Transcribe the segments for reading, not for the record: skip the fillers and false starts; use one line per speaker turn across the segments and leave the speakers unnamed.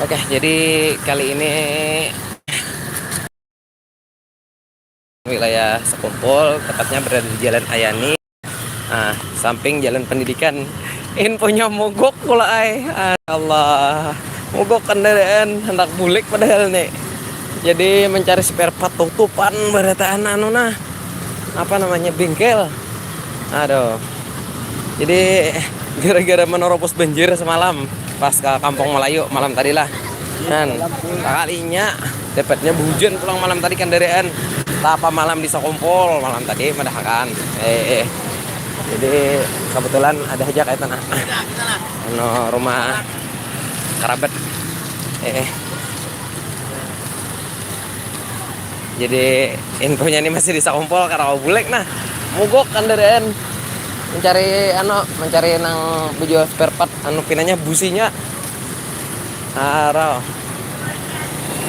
Oke, jadi kali ini wilayah Sekumpul, tepatnya berada di Jalan Ayani, samping Jalan Pendidikan. Infonya mogok pula Allah. Mogok kendaraan hendak bulik padahal nih. Jadi mencari spare part tutupan barataan apa namanya bengkel. Aduh. Jadi gara-gara menerobos banjir semalam pas ke Kampung Melayu malam tadi lah. Dan kalinya dapatnya hujan pulang malam tadi kendaraan. Tapa malam di Sekumpul malam tadi mendahakan. Jadi kebetulan ada aja kayak tanah. Rumah kerabat. Jadi infonya ini masih di Sekumpul karena bulek mogok kendaraan mencari nang penjual spare part pinanya businya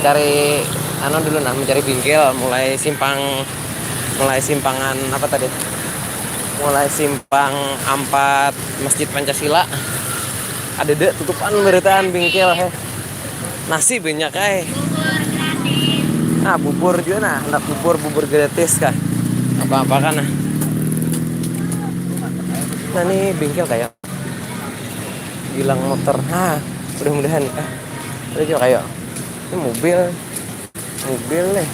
cari dulu mencari bengkel mulai simpangan apa tadi, mulai simpang 4 Masjid Pancasila ada deh tutupan beritaan bengkel nasi banyak bubur juga hendak bubur gratis kah apa kan ini bengkel kayak bilang motor mudah-mudahan ada juga kayak ini mobil nih.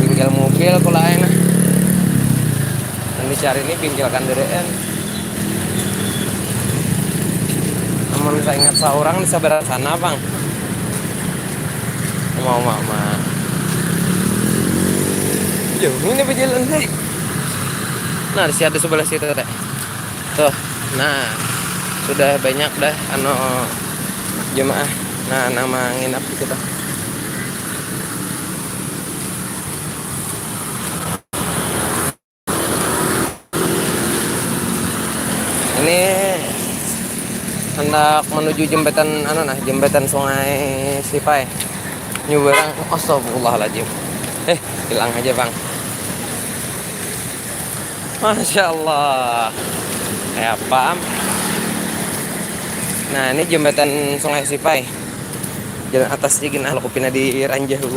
Bengkel mobil kalau enak yang dicari ini bengkel kendaraan. Namun saya ingat seorang di sebelah sana bang mau jauh ini berjalan nah di ada sebelah situ tuh sudah banyak dah jemaah nama nginap di kita. Ini hendak menuju jembatan jembatan Sungai Sipai Nyuberang. Astagfirullahaladzim, hilang aja bang. Masya Allah kayak apa. Nah ini jembatan Sungai Sipai, jalan atas Jigin Alkupina di Ranjau.